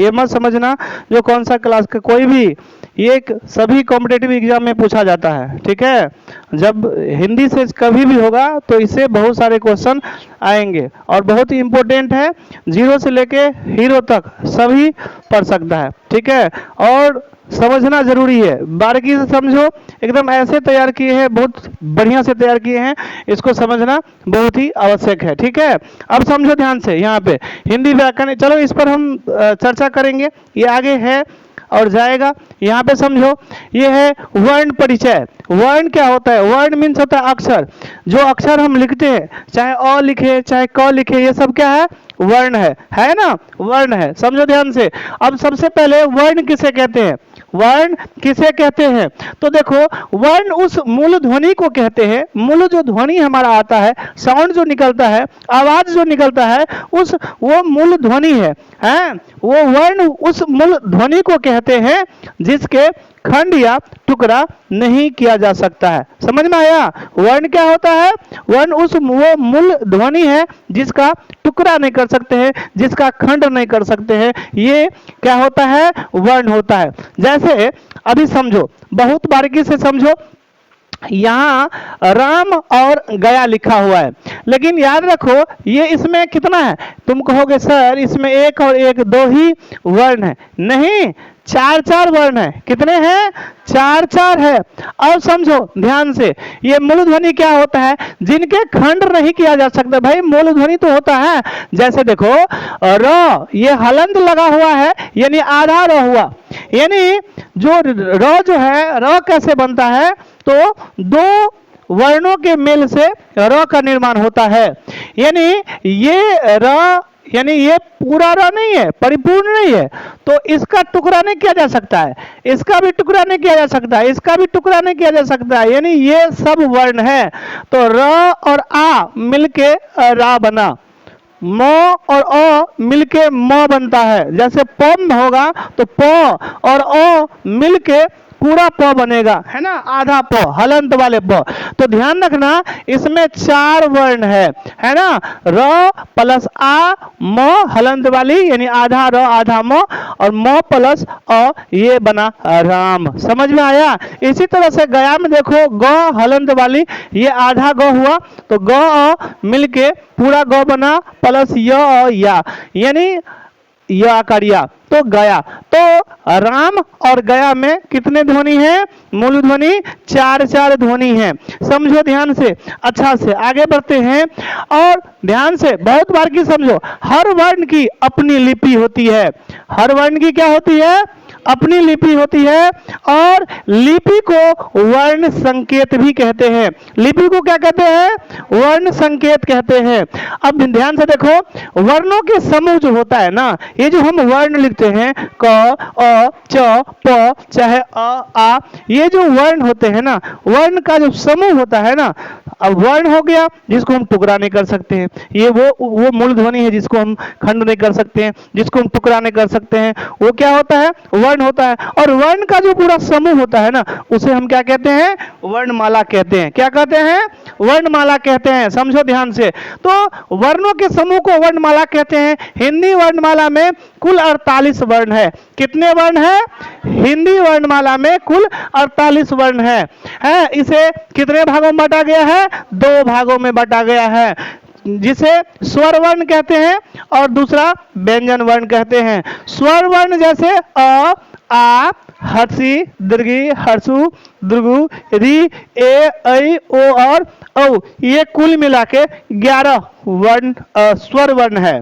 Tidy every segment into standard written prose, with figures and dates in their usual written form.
ये मत समझना जो कौन सा क्लास का कोई भी, ये सभी कॉम्पिटेटिव एग्जाम में पूछा जाता है, ठीक है। जब हिंदी से कभी भी होगा तो इससे बहुत सारे क्वेश्चन आएंगे और बहुत ही इम्पोर्टेंट है, जीरो से लेके हीरो तक सभी पढ़ सकता है, ठीक है। और समझना जरूरी है, बारीकी से समझो, एकदम ऐसे तैयार किए हैं, बहुत बढ़िया से तैयार किए हैं, इसको समझना बहुत ही आवश्यक है, ठीक है। अब समझो ध्यान से, यहाँ पे हिंदी व्याकरण, चलो इस पर हम चर्चा करेंगे, ये आगे है और जाएगा। यहाँ पे समझो, ये है वर्ण परिचय। वर्ण क्या होता है? वर्ण मीन्स होता है अक्षर, जो अक्षर हम लिखते हैं, चाहे अ लिखे चाहे क लिखे, ये सब क्या है? वर्ण है ना, वर्ण है। समझो ध्यान से। अब सबसे पहले वर्ण किसे कहते हैं? वर्ण किसे कहते हैं? तो देखो, वर्ण उस मूल ध्वनि को कहते हैं, मूल जो ध्वनि हमारा आता है, साउंड जो निकलता है, आवाज जो निकलता है, उस वो मूल ध्वनि है, वो वर्ण उस मूल ध्वनि को कहते हैं जिसके खंड या टुकड़ा नहीं किया जा सकता है। समझ में आया? वर्ण क्या होता है? वर्ण उस वो मूल ध्वनि है जिसका टुकड़ा नहीं कर सकते हैं, जिसका खंड नहीं कर सकते हैं, ये क्या होता है? वर्ण होता है। जैसे अभी समझो, बहुत बारीकी से समझो, यहाँ राम और गया लिखा हुआ है, लेकिन याद रखो ये इसमें कितना है? तुम कहोगे सर इसमें एक और एक दो ही वर्ण है, नहीं, चार चार वर्ण है। कितने हैं? चार चार है। और समझो ध्यान से, ये मूल ध्वनि क्या होता है? जिनके खंड नहीं किया जा सकता। भाई मूल ध्वनि तो होता है, जैसे देखो र, ये हलंत लगा हुआ है, यानी आधा र हुआ, यानी जो र जो है, र कैसे बनता है? तो दो वर्णों के मेल से र का निर्माण होता है, यानी ये र, यानी ये पूरा र नहीं है, परिपूर्ण नहीं है, तो इसका टुकड़ा नहीं किया जा सकता है, इसका भी टुकड़ा नहीं किया जा सकता है, इसका भी टुकड़ा नहीं किया जा सकता है, यानी ये सब वर्ण है। तो र और आ मिलके रा बना, म और अ मिलके म बनता है। जैसे पम होगा तो प और अ मिलके पूरा प बनेगा, है ना, आधा प, हलंत वाले प। तो ध्यान रखना इसमें चार वर्ण है ना, र प्लस आ, म हलंत वाली, यानी आधा र आधा म, और म प्लस अ, ये बना राम। समझ में आया? इसी तरह से गया में देखो, ग हलंत वाली, ये आधा ग हुआ, तो ग अ मिलके पूरा ग बना, प्लस य या, यानी या करिया, तो गया। तो राम और गया में कितने ध्वनि है? मूल ध्वनि चार चार ध्वनि है। समझो ध्यान से, अच्छा से आगे बढ़ते हैं, और ध्यान से बहुत बार की समझो, हर वर्ण की अपनी लिपि होती है। हर वर्ण की क्या होती है? अपनी लिपि होती है, और लिपि को वर्ण संकेत भी कहते हैं। लिपि को क्या कहते हैं? वर्ण संकेत कहते हैं। अब ध्यान से देखो, वर्णों के समूह जो होता है ना, ये जो हम वर्ण लिखते हैं, क, अ, च, प, चाहे अ, आ, ये जो वर्ण होते हैं ना, वर्ण का जो समूह होता है ना, अब वर्ण हो गया जिसको हम टुकड़ा नहीं कर सकते हैं, ये वो मूल ध्वनि है जिसको हम खंड नहीं कर सकते हैं, जिसको हम टुकड़ा नहीं कर सकते हैं, वो क्या होता है? वर्ण होता है। और वर्ण का जो पूरा समूह होता है ना, उसे हम क्या कहते हैं? वर्णमाला कहते हैं। क्या कहते हैं? वर्णमाला कहते हैं। समझो ध्यान से, तो वर्णों के समूह को वर्णमाला कहते हैं। हिंदी वर्णमाला में कुल 48 वर्ण है। कितने वर्ण है? हिंदी वर्णमाला में कुल 48 वर्ण है। इसे कितने भागों में बांटा गया है? दो भागों में बांटा गया है, जिसे स्वर वर्ण कहते हैं और दूसरा व्यंजन वर्ण कहते हैं। स्वर वर्ण जैसे अ, आ, हर्षी, दीर्घी, हर्षु, दीर्घु, री, ए, ऐ, ओ और औ, ये कुल मिला के 11 वर्ण स्वर वर्ण है।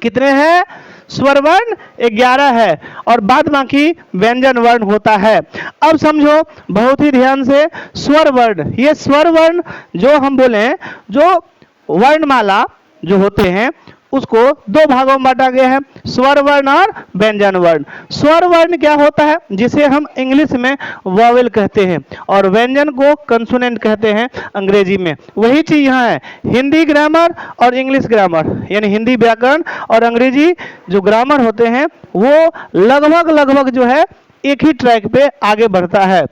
कितने हैं? स्वर वर्ण 11 है, और बाद बाकी व्यंजन वर्ण होता है। अब समझो बहुत ही ध्यान से, स्वर वर्ण, ये स्वर वर्ण जो हम बोले, जो वर्णमाला जो होते हैं उसको दो भागों में बांटा गया है, स्वर वर्ण और व्यंजन वर्ण। स्वर वर्ण क्या होता है? जिसे हम इंग्लिश में वॉवेल कहते हैं, और व्यंजन को कंसोनेंट कहते हैं अंग्रेजी में। वही चीज यहाँ है, हिंदी ग्रामर और इंग्लिश ग्रामर, यानी हिंदी व्याकरण और अंग्रेजी जो ग्रामर होते हैं वो लगभग जो है एक ही ट्रैक पे आगे बढ़ता है।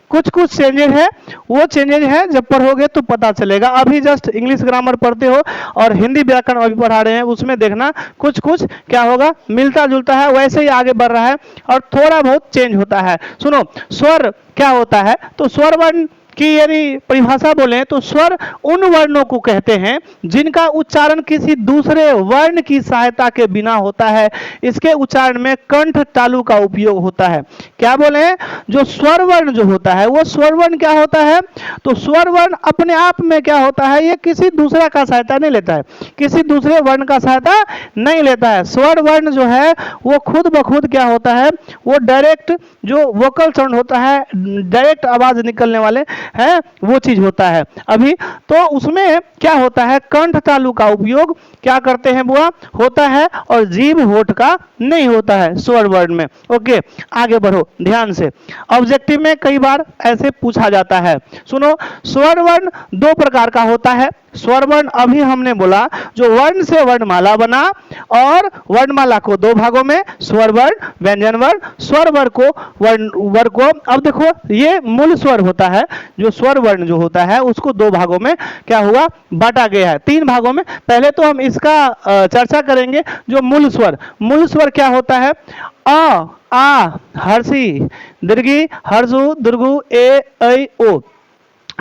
कुछ कुछ चेंजेज है, वो चेंजेज है जब पढ़ोगे तो पता चलेगा। अभी जस्ट इंग्लिश ग्रामर पढ़ते हो और हिंदी व्याकरण अभी पढ़ा रहे हैं, उसमें देखना कुछ कुछ क्या होगा, मिलता जुलता है, वैसे ही आगे बढ़ रहा है और थोड़ा बहुत चेंज होता है। सुनो, स्वर क्या होता है, तो स्वर वर्ण की यदि परिभाषा बोलें तो स्वर उन वर्णों को कहते हैं जिनका उच्चारण किसी दूसरे वर्ण की सहायता के बिना होता है। इसके उच्चारण में कंठ तालु का उपयोग होता है। क्या बोले, जो स्वर वर्ण जो होता है वो स्वर वर्ण क्या होता है, तो स्वर वर्ण अपने आप में क्या होता है, ये किसी दूसरा का सहायता नहीं लेता है, किसी दूसरे वर्ण का सहायता नहीं लेता है। स्वर वर्ण जो है वो खुद ब खुद क्या होता है, वो डायरेक्ट जो वोकल साउंड होता है, डायरेक्ट आवाज निकलने वाले है, वो चीज होता है। अभी तो उसमें क्या होता है, कंठ तालु का उपयोग क्या करते हैं बुआ, होता है, और जीभ होठ का नहीं होता है स्वर वर्ण में। ओके, आगे बढ़ो ध्यान से। ऑब्जेक्टिव में कई बार ऐसे पूछा जाता है। सुनो, स्वर वर्ण दो प्रकार का होता है। स्वर वर्ण अभी हमने बोला जो वर्ण से वर्णमाला बना, और वर्णमाला को दो भागों में, स्वर वर्ण, व्यंजन वर्ण, स्वर वर्ण को वर्ण को। अब देखो, ये मूल स्वर होता है, जो स्वर वर्ण जो होता है उसको दो भागों में क्या हुआ, बांटा गया है, तीन भागों में। पहले तो हम इसका चर्चा करेंगे। जो मूल स्वर क्या होता है, अ, आ, हर्षी, दीर्घी, हर्षु, दुर्गु, ए, ऐ, ओ,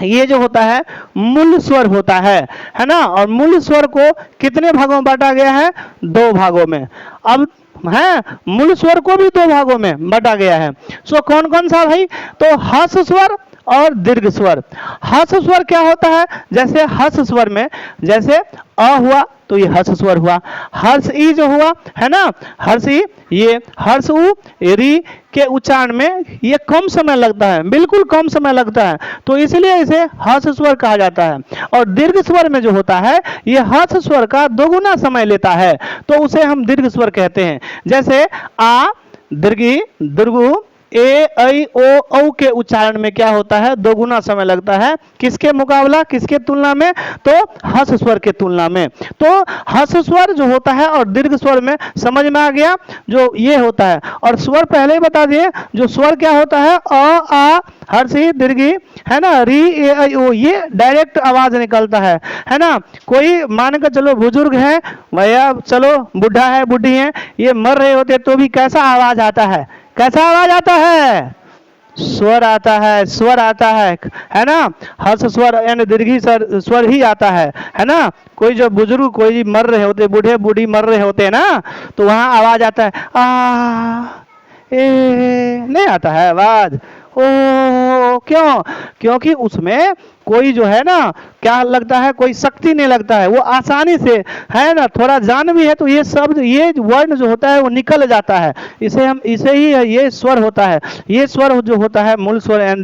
ये जो होता है मूल स्वर होता है ना। और मूल स्वर को कितने भागों में बांटा गया है, दो भागों में। अब है, मूल स्वर को भी दो भागों में बांटा गया है। सो कौन कौन सा भाई, तो हर्ष स्वर और दीर्घ स्वर। हर्ष स्वर क्या होता है, जैसे हर्ष स्वर में जैसे अ हुआ तो ये हर्ष स्वर हुआ, हर्ष ई जो हुआ है ना, हर्ष ई, ये हर्ष उ री के उच्चारण में ये कम समय लगता है, बिल्कुल कम समय लगता है, तो इसलिए इसे हर्ष स्वर कहा जाता है। और दीर्घ स्वर में जो होता है ये हर्ष स्वर का दोगुना समय लेता है, तो उसे हम दीर्घ स्वर कहते हैं। जैसे आ, दीर्घी, दुर्गु, ए, ऐ, ओ, औ के उच्चारण में क्या होता है, दोगुना समय लगता है। किसके मुकाबला, किसके तुलना में, तो हर्ष स्वर के तुलना में। तो हर्ष स्वर जो होता है और दीर्घ स्वर में समझ में आ गया, जो ये होता है। और स्वर पहले ही बता दिए, जो स्वर क्या होता है, अ, आ, हर्षी, दीर्घी, है ना, री, ए, ऐ, ओ, ये डायरेक्ट आवाज निकलता है ना। कोई मान कर चलो बुजुर्ग है भैया, चलो बुढ़ा है, बुढ़ी है, ये मर रहे होते तो भी कैसा आवाज आता है, कैसा आवाज आता है, स्वर आता है, स्वर आता है ना। हर्ष स्वर यानी दीर्घी स्वर ही आता है ना। कोई जो बुजुर्ग, कोई मर रहे होते, बूढ़े बूढ़ी मर रहे होते हैं ना, तो वहां आवाज आता है आ, ए, नहीं आता है आवाज, ओ, क्यों, क्योंकि उसमें कोई जो है ना, क्या लगता है, कोई शक्ति नहीं लगता है, वो आसानी से है ना, थोड़ा जान भी है तो ये शब्द, ये वर्ण जो होता है वो निकल जाता है। इसे हम, इसे ही ये स्वर होता है। ये स्वर जो होता है मूल स्वर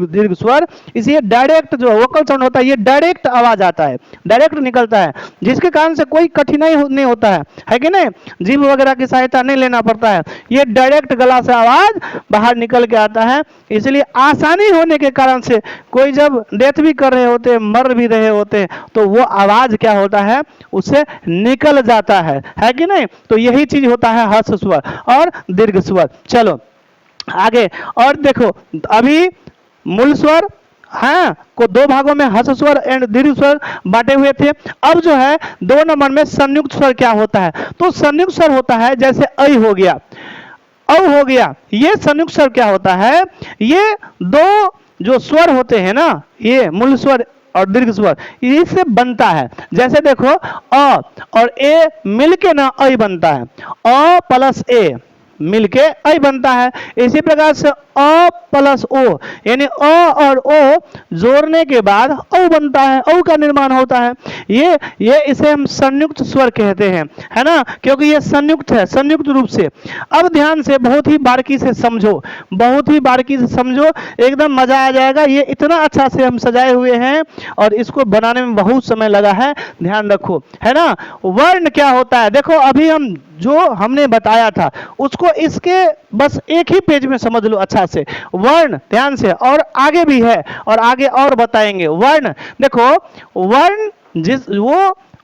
दीर्घ स्वर, इसे डायरेक्ट जो वोकल साउंड होता है ये डायरेक्ट आवाज आता है, डायरेक्ट निकलता है, जिसके कारण से कोई कठिनाई नहीं होता है कि नहीं, जीभ वगैरह की सहायता नहीं लेना पड़ता है, ये डायरेक्ट गला से आवाज बाहर निकल के आता है। इसलिए आसानी होने के कारण से कोई जब डेथ भी कर रहे होते, मर भी रहे होते, तो वो आवाज क्या होता है, उससे निकल जाता है कि नहीं। तो यही चीज होता है हर्ष स्वर और दीर्घ स्वर। चलो आगे और देखो, अभी मूल स्वर हाँ को दो भागों में हर्ष स्वर एंड दीर्घ स्वर बांटे हुए थे। अब जो है 2 नंबर में संयुक्त स्वर क्या होता है, तो संयुक्त स्वर होता है जैसे ऐ हो गया, औ हो गया, ये संयुक्त स्वर क्या होता है, ये दो जो स्वर होते हैं ना, ये मूल स्वर और दीर्घ स्वर इससे बनता है। जैसे देखो अ और ए मिलके ना ऐ बनता है, अ प्लस ए मिलके ऐ बनता है। इसी प्रकार से अ प्लस ओ यानी अ और ओ जोड़ने के बाद औ बनता है, औ का निर्माण होता है। ये इसे हम संयुक्त स्वर कहते हैं, है ना, क्योंकि ये संयुक्त है, संयुक्त रूप से। अब ध्यान से बहुत ही बारीकी से समझो, बहुत ही बारीकी से समझो, एकदम मजा आ जाएगा। ये इतना अच्छा से हम सजाए हुए हैं और इसको बनाने में बहुत समय लगा है, ध्यान रखो, है ना। वर्ण क्या होता है, देखो अभी हम जो हमने बताया था उसको इसके बस एक ही पेज में समझ लो अच्छा से। वर्ण ध्यान से, और आगे भी है और आगे और बताएंगे। वर्ण देखो, वर्ण जिस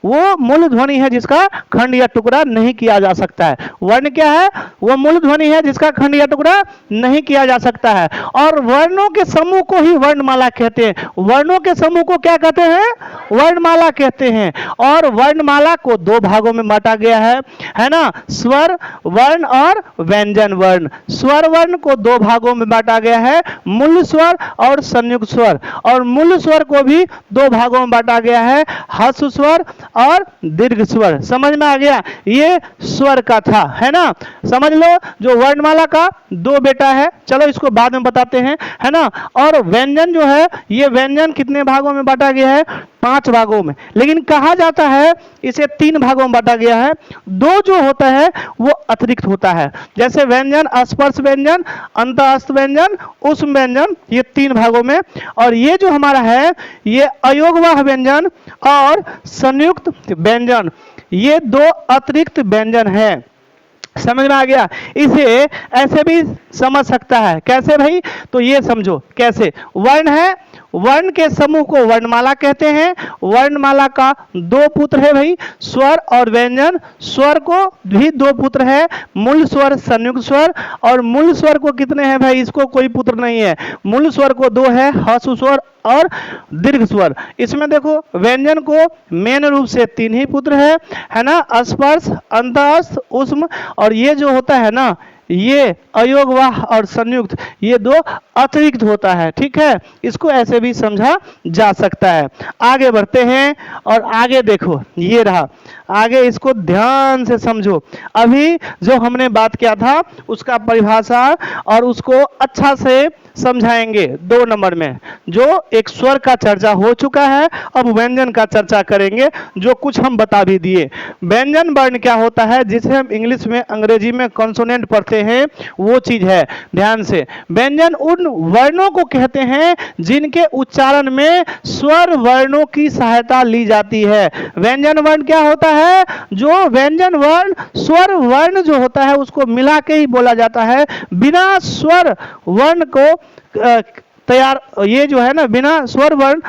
वो मूल ध्वनि है जिसका खंड या टुकड़ा नहीं किया जा सकता है। वर्ण क्या है? वो मूल ध्वनि है जिसका खंड या टुकड़ा नहीं किया जा सकता है। और वर्णों के समूह को ही वर्णमाला कहते हैं। वर्णों के समूह को क्या कहते हैं? वर्णमाला कहते हैं। और वर्णमाला को दो भागों में बांटा गया है ना, स्वर वर्ण और व्यंजन वर्ण। स्वर वर्ण को दो भागों में बांटा गया है, मूल स्वर और संयुक्त स्वर। और मूल स्वर को भी दो भागों में बांटा गया है, ह्रस्व स्वर और दीर्घ स्वर। समझ में आ गया? ये स्वर का था, है ना। समझ लो, जो वर्णमाला का दो बेटा है, चलो इसको बाद में बताते हैं, है ना। और व्यंजन जो है, ये व्यंजन कितने भागों में बांटा गया है? 5 भागों में। लेकिन कहा जाता है इसे 3 भागों में बांटा गया है। दो जो होता है वो अतिरिक्त होता है, जैसे व्यंजन, स्पर्श व्यंजन, अंतःस्थ व्यंजन, ऊष्म व्यंजन, ये 3 भागों में। और ये जो हमारा है, ये अयोगवाह व्यंजन और संयुक्त व्यंजन, ये 2 अतिरिक्त व्यंजन है। समझ में आ गया? इसे ऐसे भी समझ सकता है। कैसे भाई? तो ये समझो कैसे। वर्ण है, वर्ण के समूह को वर्णमाला कहते हैं। वर्णमाला का 2 पुत्र है भाई, स्वर और व्यंजन। स्वर को भी 2 पुत्र है, मूल स्वर, संयुक्त स्वर। और मूल स्वर को कितने हैं भाई? इसको कोई पुत्र नहीं है। मूल स्वर को 2 है, ह्रस्व स्वर और दीर्घ स्वर। इसमें देखो व्यंजन को मेन रूप से 3 ही पुत्र है ना, स्पर्श, अंतःस्थ, ऊष्म। और ये जो होता है ना, ये अयोगवाह और संयुक्त, ये 2 अतिरिक्त होता है। ठीक है, इसको ऐसे भी समझा जा सकता है। आगे बढ़ते हैं और आगे देखो, ये रहा आगे, इसको ध्यान से समझो। अभी जो हमने बात किया था उसका परिभाषा और उसको अच्छा से समझाएंगे 2 नंबर में। जो एक स्वर का चर्चा हो चुका है, अब व्यंजन का चर्चा करेंगे, जो कुछ हम बता भी दिए। व्यंजन वर्ण क्या होता है, जिसे हम इंग्लिश में, अंग्रेजी में कॉन्सोनेंट पढ़ते हैं, वो चीज है। ध्यान से, व्यंजन उन वर्णों को कहते हैं जिनके उच्चारण में स्वर वर्णों की सहायता ली जाती है। व्यंजन वर्ण क्या होता है? जो व्यंजन वर्ण, स्वर वर्ण जो होता है उसको मिला के ही बोला जाता है। बिना स्वर वर्ण को तैयार, ये जो है ना, बिना स्वर वर्ण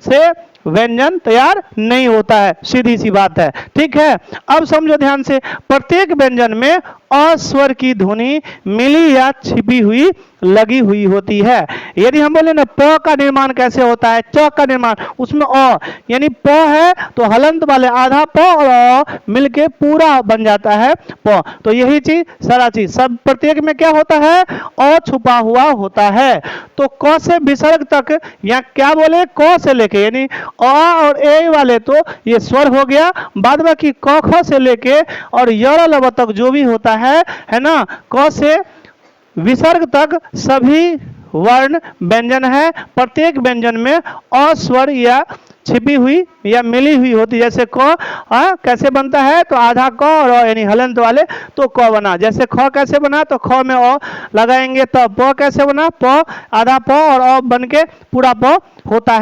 से व्यंजन तैयार नहीं होता है, सीधी सी बात है। ठीक है, अब समझो ध्यान से। प्रत्येक व्यंजन में अस्वर की ध्वनि मिली या छिपी हुई लगी हुई होती है। यदि हम बोले ना, प का निर्माण कैसे होता है, च का निर्माण, उसमें अ, यानी प है तो हलंत वाले आधा प और अ मिलके पूरा बन जाता है प। तो यही चीज, सारा चीज, सब प्रत्येक में क्या होता है? अ छुपा हुआ होता है। तो क से विसर्ग तक, या क्या बोले, क से लेके, यानी अ और ए वाले तो ये स्वर हो गया। बाद बाकी क ख से लेके और य ल तक जो भी होता है ना, क से विसर्ग तक सभी वर्ण व्यंजन है। प्रत्येक व्यंजन में अस्वर या छिपी हुई या मिली हुई होती। जैसे क कैसे बनता है? तो आधा क और यानी हलंत वाले तो क बना। जैसे ख कैसे बना? तो ख में अ लगाएंगे तो प कैसे बना? प आधा प और अ बन के पूरा प होता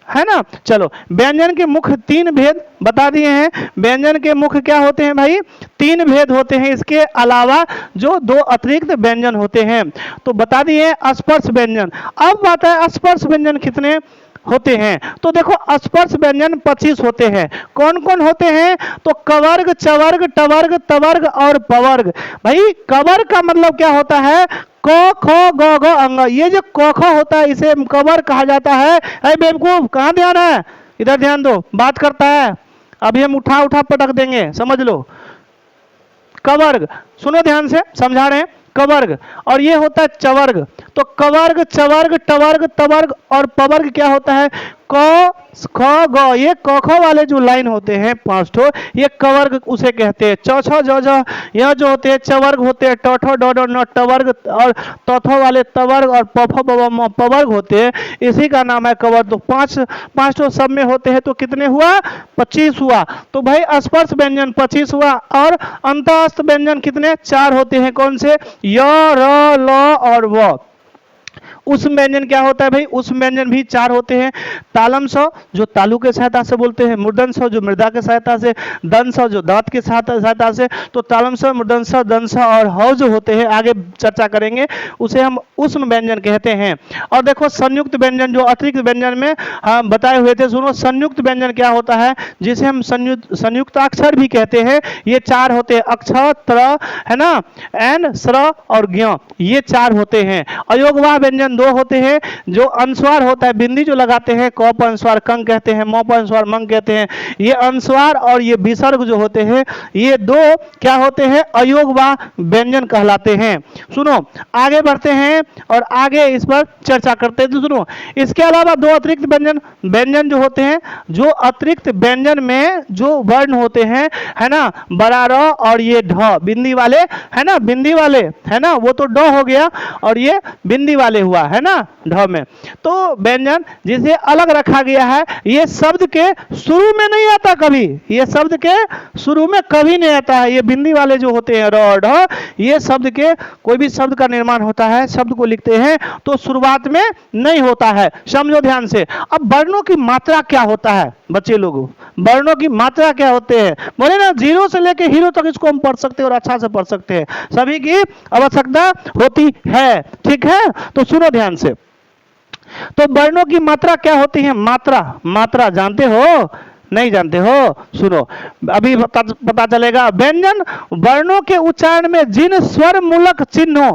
है ना। चलो, व्यंजन के मुख्य 3 भेद बता दिए हैं। व्यंजन के मुख्य क्या होते हैं भाई? 3 भेद होते हैं। इसके अलावा जो 2 अतिरिक्त व्यंजन होते हैं तो बता दिए। स्पर्श व्यंजन, अब बात है स्पर्श व्यंजन कितने होते हैं। तो देखो, स्पर्श व्यंजन 25 होते हैं। कौन कौन होते हैं? तो कवर्ग, चवर्ग, टवर्ग, तवर्ग और पवर्ग। भाई कवर्ग का मतलब क्या होता है? क ख ग घ अंग। ये जो क ख होता है इसे कवर्ग कहा जाता है। अरे बेवकूफ, कहाँ ध्यान है? इधर ध्यान दो, बात करता है। अभी हम उठा उठा पटक देंगे, समझ लो। कवर्ग, सुनो ध्यान से, समझा रहे हैं। कवर्ग, और ये होता है चवर्ग। तो कवर्ग, चवर्ग, टवर्ग, तवर्ग और पवर्ग क्या होता है? क ख ग, ये क ख वाले जो लाइन होते हैं 5 ठो, ये कवर्ग उसे कहते हैं। च छ ज झ, यह जो होते हैं चवर्ग होते हैं। ट ठ ड ढ न टवर्ग, और त थ वाले तवर्ग और प फ ब म पवर्ग होते हैं। इसी का नाम है कवर्ग। तो 5 ठो सब में होते हैं तो कितने हुआ? 25 हुआ। तो भाई स्पर्श व्यंजन 25 हुआ। और अंतःस्थ व्यंजन कितने? 4 होते हैं। कौन से? य, र, ल और व। उष्म व्यंजन क्या होता है भाई? उष्म व्यंजन भी 4 होते हैं। तालम स जो तालु के सहायता से बोलते हैं, मूर्धन स जो मृदा के सहायता से, दंत स जो दांत के सहायता से। तो तालम स, मूर्धन स, दंत स और ह जो होते हैं, आगे चर्चा करेंगे, उसे हम उष्म व्यंजन कहते हैं। और देखो संयुक्त व्यंजन जो अतिरिक्त व्यंजन में हम बताए हुए थे, सुनो संयुक्त व्यंजन क्या होता है, जिसे हम संयुक्ताक्षर भी कहते हैं। ये 4 होते हैं, अक्ष, त्र, है ना, एन, स्र और ज्ञ, ये 4 होते हैं। अयोगवाह व्यंजन 2 होते हैं, जो अनुस्वार होता है, बिंदी जो लगाते हैं, क पर अनुस्वार कंग कहते हैं, म पर अनुस्वार मंग कहते हैं। ये अनुस्वार और ये विसर्ग जो होते हैं, ये 2 क्या होते हैं? अयोगवाह व्यंजन कहलाते हैं। सुनो आगे बढ़ते हैं और आगे इस पर चर्चा करते हैं। तो सुनो, इसके अलावा 2 अतिरिक्त व्यंजन जो होते हैं, जो अतिरिक्त व्यंजन में जो वर्ण होते हैं, है ना, बड़ा र और ये ढ बिंदी वाले, है ना, बिंदी वाले, है ना, वो तो ड हो गया और ये बिंदी वाले हुआ, है ना, ढ में। तो व्यंजन जिसे अलग रखा गया है, ये शब्द के शुरू में नहीं आता कभी, ये शब्द के शुरू में कभी नहीं आता है। ये बिंदी वाले जो होते हैं र और ढ, ये शब्द के, कोई भी शब्द का निर्माण होता है, शब्द को लिखते हैं तो शुरुआत में नहीं होता है, समझो ध्यान से। अब वर्णों की मात्रा क्या होता है बच्चे लोगों? वर्णों की मात्रा क्या होते हैं? बोले ना 0 से लेके हीरो तक इसको हम पढ़ सकते हैं और अच्छा से पढ़ सकते हैं, सभी की आवश्यकता होती है, ठीक है? तो सुनो ध्यान से। तो वर्णों की मात्रा क्या होती है? मात्रा जानते हो? नहीं जानते हो? सुनो अभी पता चलेगा। व्यंजन वर्णों के उच्चारण में जिन स्वर मूलक चिन्हों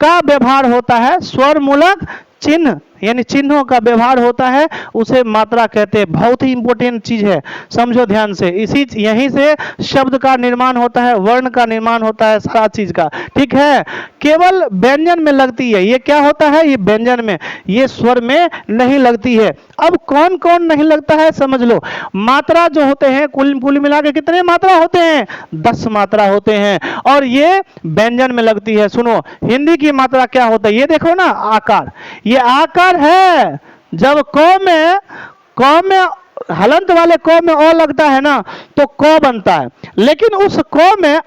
का व्यवहार होता है, स्वर मूलक चिन्ह यानी चिन्हों का व्यवहार होता है, उसे मात्रा कहते हैं। बहुत ही इंपॉर्टेंट चीज है, समझो ध्यान से। यहीं से शब्द का निर्माण होता है, वर्ण का निर्माण होता है, सारा चीज का, ठीक है? केवल व्यंजन में लगती है। ये क्या होता है? ये व्यंजन में, ये स्वर में नहीं लगती है। अब कौन कौन नहीं लगता है समझ लो। मात्रा जो होते हैं, कुल मिला के कितने मात्रा होते हैं? 10 मात्रा होते हैं और ये व्यंजन में लगती है। सुनो हिंदी की मात्रा क्या होता है, ये देखो ना, आकार। ये आकार है। जब क में हलंत वाले क में अ लगता है ना, तो क बनता है, लेकिन उस क में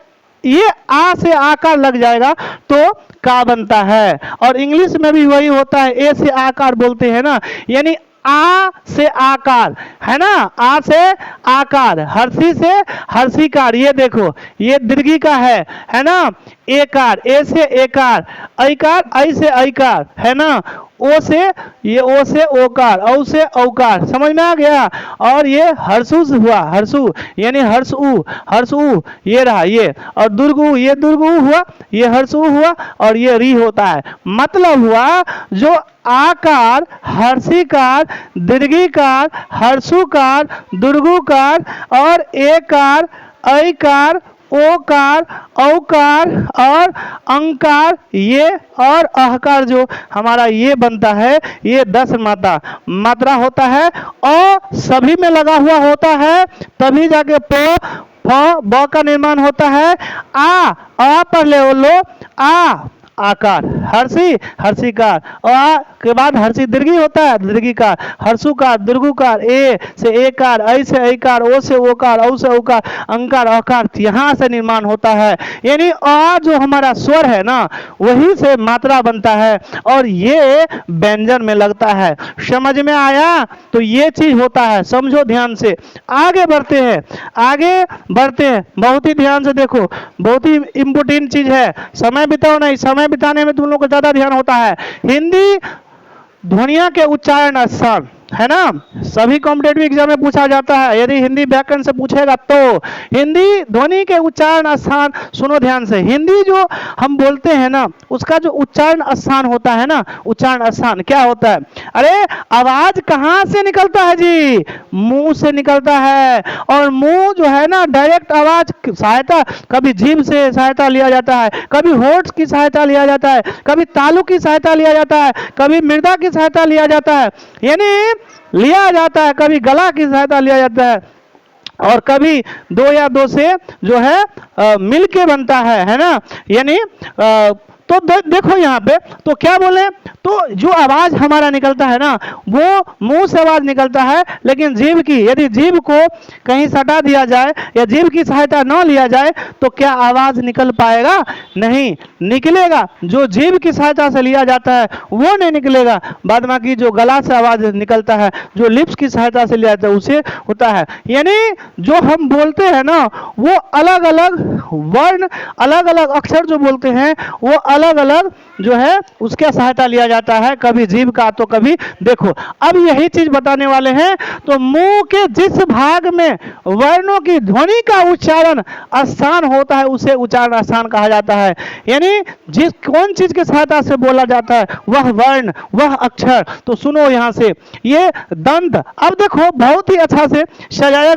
ये आ से आकार लग जाएगा तो का बनता है। और इंग्लिश में भी वही होता है, ए से आकार बोलते हैं ना, यानी आ से आकार, है ना, आ से आकार, हर्षी से हर्षिकार। ये देखो ये दीर्घी का है ना, एकार, ए से एकार, ऐकार, ऐ से ऐकार, है ना, ओ से ये ओ से ओकार, औ से औकार, समझ में आ गया? और ये हर्षु हुआ, हर्षु यानी हर्षु ये रहा ये, और दुर्गु ये दुर्गु हुआ, ये हर्षु हुआ और ये री होता है। मतलब हुआ जो आकार, हर्षिकार, दीर्घिकार, हर्षुकार, दुर्गुकार और एकार, ऐकार, ओकार, औकार और अंकार, ये और अहकार जो हमारा ये बनता है, ये 10 मात्रा होता है। और सभी में लगा हुआ होता है, तभी जाके प, फ, ब का निर्माण होता है। आ पर ले लो, आ आकार, हर्षी हर्षिकार, और आ के बाद हर्षी दीर्घी होता है, दीर्घिकार, हर्षुकार, दुर्गुकार, ए से एकार, ऐ से ऐकार, ओ से ओकार, औ से औकार, अंकार, अकार, यहाँ से निर्माण होता है। यानी आ जो हमारा स्वर है ना, वही से मात्रा बनता है और ये व्यंजन में लगता है। समझ में आया? तो ये चीज होता है, समझो ध्यान से। आगे बढ़ते हैं, बहुत ही ध्यान से देखो, बहुत ही इंपोर्टेंट चीज है। समय बिताओ नहीं, समय बिताने में तुम लोग को ज्यादा ध्यान होता है। हिंदी ध्वनियों के उच्चारण स्थान, है ना, सभी कॉम्पिटेटिव एग्जाम में पूछा जाता है। यदि हिंदी व्याकरण से पूछेगा तो हिंदी ध्वनि के उच्चारण स्थान, सुनो ध्यान से। हिंदी जो हम बोलते हैं ना, उसका जो उच्चारण स्थान होता है ना, उच्चारण स्थान क्या होता है? अरे आवाज कहाँ से निकलता है जी? मुंह से निकलता है। और मुंह जो है ना, डायरेक्ट आवाज सहायता, कभी जीभ से सहायता लिया जाता है, कभी होठ की सहायता लिया जाता है, कभी तालु की सहायता लिया जाता है, कभी मृदा की सहायता लिया जाता है, यानी लिया जाता है, कभी गला की सहायता लिया जाता है, और कभी 2 या 2 से जो है मिलके बनता है ना, यानी तो देखो यहाँ पे तो क्या बोले, तो जो आवाज हमारा निकलता है ना वो मुंह से आवाज निकलता है, लेकिन जीभ की, यदि जीभ को कहीं सटा दिया जाए या जीभ की सहायता न लिया जाए तो क्या आवाज निकल पाएगा? नहीं निकलेगा। जो जीभ की सहायता से लिया जाता है वो नहीं निकलेगा, बाद बाकी जो गला से आवाज निकलता है, जो लिप्स की सहायता से लिया जाता है उसे होता है। यानी जो हम बोलते हैं ना वो अलग अलग वर्ण, अलग अलग अक्षर जो बोलते हैं वो अलग अलग जो है उसका सहायता लिया जाता है, कभी जीभ का तो कभी। देखो अब यही चीज बताने वाले हैं। तो मुंह के जिस भाग में वर्णों की ध्वनि का उच्चारण स्थान होता है उसे उच्चारण स्थान कहा जाता है। यानी जिस कौन चीज की सहायता से बोला जाता है वह वर्ण, वह अक्षर। तो सुनो यहां से, ये दंत, अब देखो बहुत ही अच्छा से सजाया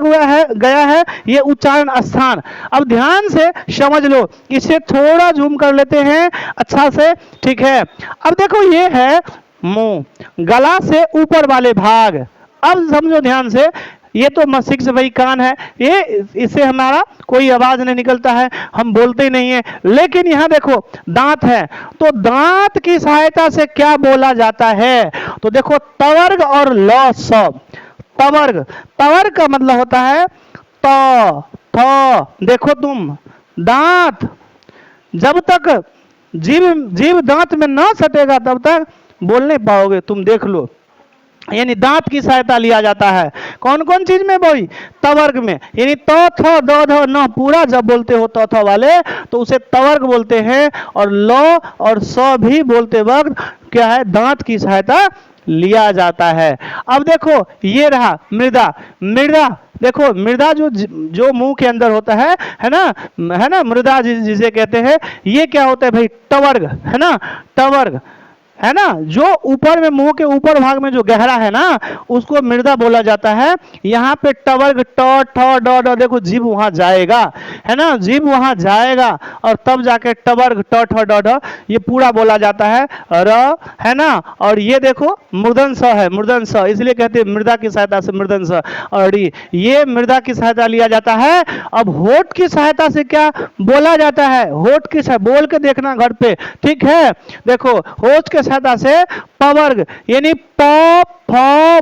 गया है ये उच्चारण स्थान। अब ध्यान से समझ लो, इसे थोड़ा जूम कर लेते हैं अच्छा से, ठीक है। अब देखो ये है मुंह, गला से ऊपर वाले भाग। अब समझो ध्यान से, ये तो मस्तिष्क से वही कान है, ये इससे हमारा कोई आवाज नहीं निकलता है, हम बोलते ही नहीं है। लेकिन यहाँ देखो दांत है, तो दांत की सहायता से क्या बोला जाता है? तो देखो तवर्ग और ल स। तवर्ग, तवर्ग का मतलब होता है त थ। देखो तुम दांत, जब तक जीभ दांत में ना सटेगा तब तक बोल नहीं पाओगे, तुम देख लो। यानी दांत की सहायता लिया जाता है कौन कौन चीज में बोई? तवर्ग में। यानी त थ द ध न पूरा जब बोलते हो त थ वाले तो उसे तवर्ग बोलते हैं, और ल और स भी बोलते वक्त क्या है? दांत की सहायता लिया जाता है। अब देखो ये रहा मृदा। मृदा देखो, मृदा जो मुंह के अंदर होता है ना मृदा जिसे कहते हैं, ये क्या होता है भाई? तवर्ग, है ना, तवर्ग है ना, जो ऊपर में मुंह के ऊपर भाग में जो गहरा है ना उसको मृदा बोला जाता है। यहाँ पे टवर्ग ट ठ ड ड, देखो जीभ वहां जाएगा, है ना, जीभ वहां जाएगा और तब जाके टवर्ग ट ठ ड ढ ये पूरा बोला जाता है। र, है ना, और ये देखो मूर्धन स है, मूर्धन स, इसलिए कहते हैं मृदा की सहायता से मूर्धन स। और ये मृदा की सहायता लिया जाता है। अब होठ की सहायता से क्या बोला जाता है? होठ की बोल के देखना घर पे, ठीक है। देखो होठ के सहायता से पवर्ग, यानी प फ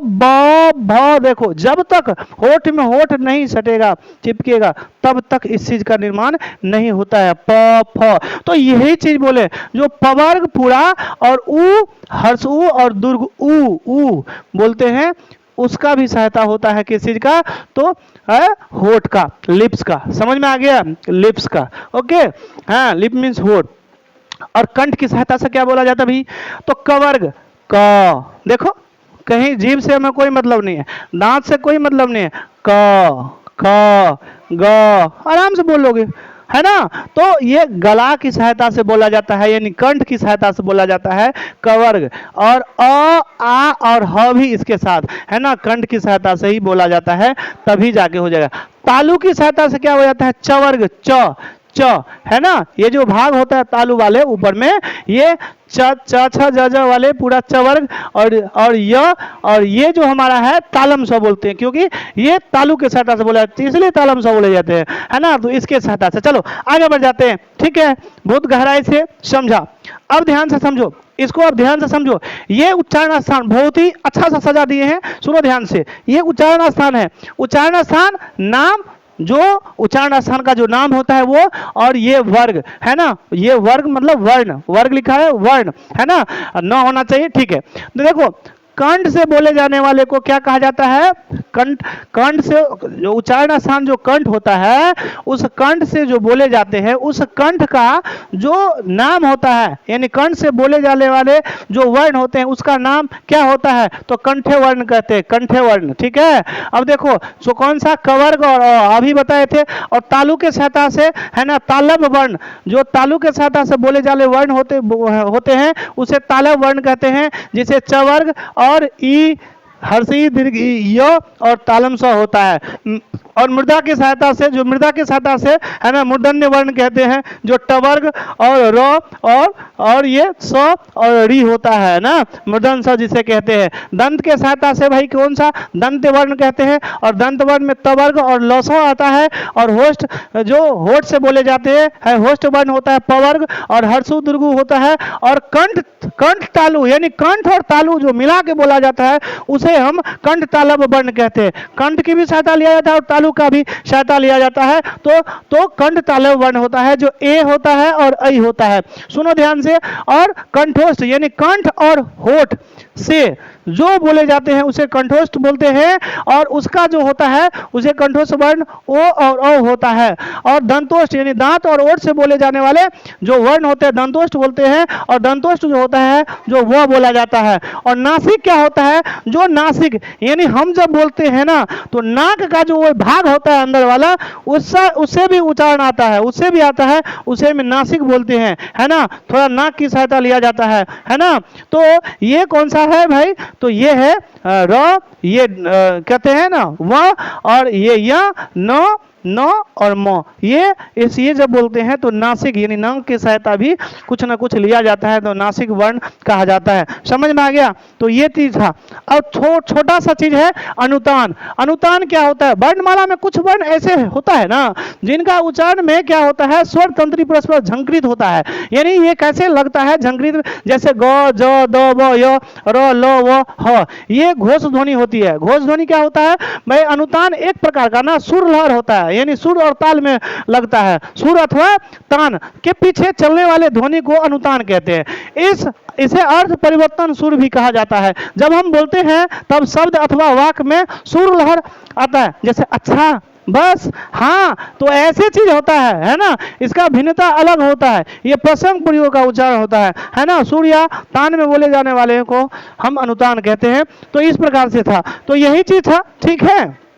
ब भ। देखो जब तक होठ में होठ नहीं सटेगा, चिपकेगा, तब तक इस चीज का निर्माण नहीं होता है, प फ। तो यही चीज बोले जो पवर्ग पूरा और ऊ, हर्ष ऊ और दुर्ग ऊ बोलते हैं, उसका भी सहायता होता है किस चीज का? तो होठ का, लिप्स का। समझ में आ गया? लिप्स का, ओके। हाँ, लिप मीन्स होठ। और कंठ की सहायता से क्या बोला जाता है भाई? तो कवर्ग क। देखो कहीं जीभ से हमें कोई मतलब नहीं है, दांत से कोई मतलब नहीं है, क ख ग, आराम से बोलोगे, है ना। तो ये गला की सहायता से बोला जाता है, यानी कंठ की सहायता से बोला जाता है कवर्ग। और अ, आ और ह भी इसके साथ, है ना, कंठ की सहायता से ही बोला जाता है, तभी जाके हो जाएगा। तालु की सहायता से क्या हो जाता है? चवर्ग च, है ना, ये जो भाग होता है तालु वाले ऊपर में, ये च छ ज वाले पूरा चवर्ग। और ये जो हमारा है तालम स बोलते हैं, क्योंकि ये तालु के सहायता से बोला जाता है, इसलिए तालम स बोले जाते हैं, है ना। तो इसके सहायता से चलो आगे बढ़ जाते हैं, ठीक है। बहुत गहराई से समझा, अब ध्यान से समझो इसको, अब ध्यान से समझो। ये उच्चारण स्थान बहुत ही अच्छा सा सजा दिए हैं, सुनो ध्यान से। ये उच्चारण स्थान है, उच्चारण स्थान नाम, जो उच्चारण स्थान का जो नाम होता है वो, और ये वर्ग, है ना, ये वर्ग मतलब वर्ण, वर्ग लिखा है वर्ण, है ना, न होना चाहिए, ठीक है। तो देखो कंठ से बोले जाने वाले को क्या कहा जाता है? कंठ से जो उच्चारण स्थान जो कंठ होता है, उस कंठ से जो बोले जाते हैं, उस कंठ का जो नाम होता है, यानी कंठ से बोले जाने वाले जो वर्ण होते हैं उसका नाम क्या होता है? तो कंठे वर्ण कहते हैं, कंठे वर्ण, ठीक है। अब देखो सो कौन सा? कवर्ग और अभी बताए थे। और तालु के सहायता से, है ना, तालब वर्ण, जो तालु के सहायता से बोले जाने वर्ण होते हैं उसे तालब वर्ण कहते हैं, जिसे चवर्ग और ई हर्षी दीर्घ ई, य और तालम स होता है। और मृदा की सहायता से, जो मृदा की सहायता से है ना मूर्धन्य वर्ण कहते हैं, जो टवर्ग और र और ये स और री होता है ना, मूर्धन स जिसे कहते हैं। दंत के सहायता से भाई कौन सा दंत वर्ण कहते हैं, और दंत वर्ण में तवर्ग और लस आता है। और होस्ट जो होठ से बोले जाते हैं है होस्ट वर्ण होता है पवर्ग, और हर्षु दुर्गु होता है। और कंठ कंठ तालु यानी कंठ और तालु जो मिला के बोला जाता है उसे हम कंठ तालव वर्ण कहते हैं। कंठ की भी सहायता लिया जाता है और तालु का भी सहायता लिया जाता है, तो कंठ तालव वर्ण होता है, जो ए होता है और ऐ होता है। सुनो ध्यान से। और कंठोष्ठ यानी कंठ और होठ से जो बोले जाते हैं उसे कंठोष्ठ बोलते हैं, और उसका जो होता है उसे कंठोष्ठ वर्ण ओ और औ होता है। और दंतोष्ठ यानी दांत और ओठ से बोले जाने वाले जो वर्ण होते हैं दंतोष्ठ बोलते हैं, और दंतोष्ठ जो होता है जो वह बोला जाता है। और नासिक क्या होता है, जो नासिक यानी हम जब बोलते हैं ना तो नाक का जो वो भाग होता है अंदर वाला, उससे भी उच्चारण आता है, उससे भी आता है, उसे में नासिक बोलते हैं, है ना। थोड़ा नाक की सहायता लिया जाता है ना। तो ये कौन सा है भाई, तो ये है र, ये कहते हैं ना व, और ये या न न और म, ये जब बोलते हैं तो नासिक यानी नाक की सहायता भी कुछ ना कुछ लिया जाता है, तो नासिक वर्ण कहा जाता है। समझ में आ गया। तो ये चीज था। अब छोटा सा चीज है अनुतान। अनुतान क्या होता है, वर्णमाला में कुछ वर्ण ऐसे होता है ना जिनका उच्चारण में क्या होता है स्वर तंत्री परस्पर झंकृत होता है, यानी ये कैसे लगता है झंकृत, जैसे ग ज द व य र ल व ह, ये घोष ध्वनि होती है। घोष ध्वनि क्या होता है भाई, अनुतान एक प्रकार का ना सुर लहर होता है, यानी सुर और ताल में लगता है। सुर अथवा तान के पीछे चलने वाले ध्वनि को अनुतान कहते हैं। इसे अर्थ परिवर्तन सुर भी कहा जाता है। जब हम बोलते हैं तब शब्द अथवा वाक्य में सुर लहर आता है, जैसे अच्छा, बस, हाँ, तो ऐसे चीज होता है ना। इसका भिन्नता अलग होता है, ये प्रसंग प्रयोग का उच्चारण होता है ना। सुर या तान में बोले जाने वाले को हम अनुतान कहते हैं। तो इस प्रकार से था, तो यही चीज था। ठीक है,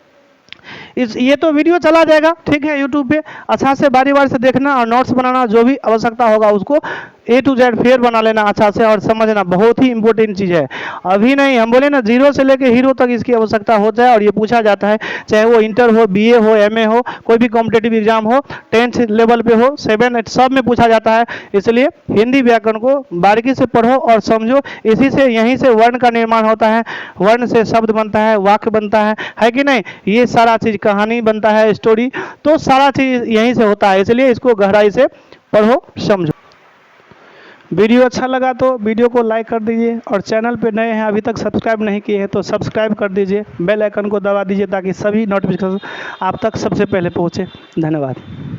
ये तो वीडियो चला जाएगा, ठीक है, यूट्यूब पे। अच्छा से बारी बारी से देखना और नोट्स बनाना, जो भी आवश्यकता होगा उसको A to Z फेर बना लेना अच्छा से, और समझना बहुत ही इंपॉर्टेंट चीज़ है। अभी नहीं, हम बोले ना जीरो से लेके हीरो तक इसकी आवश्यकता होता है, और ये पूछा जाता है, चाहे वो इंटर हो, BA हो, MA हो, कोई भी कॉम्पिटेटिव एग्जाम हो, 10th लेवल पे हो, 7, 8 सब में पूछा जाता है। इसलिए हिंदी व्याकरण को बारीकी से पढ़ो और समझो। इसी से, यहीं से वर्ण का निर्माण होता है, वर्ण से शब्द बनता है, वाक्य बनता है कि नहीं। ये सारा चीज़ कहानी बनता है, स्टोरी, तो सारा चीज़ यहीं से होता है। इसलिए इसको गहराई से पढ़ो, समझो। वीडियो अच्छा लगा तो वीडियो को लाइक कर दीजिए, और चैनल पे नए हैं अभी तक सब्सक्राइब नहीं किए हैं तो सब्सक्राइब कर दीजिए, बेल आइकन को दबा दीजिए ताकि सभी नोटिफिकेशन आप तक सबसे पहले पहुंचे। धन्यवाद।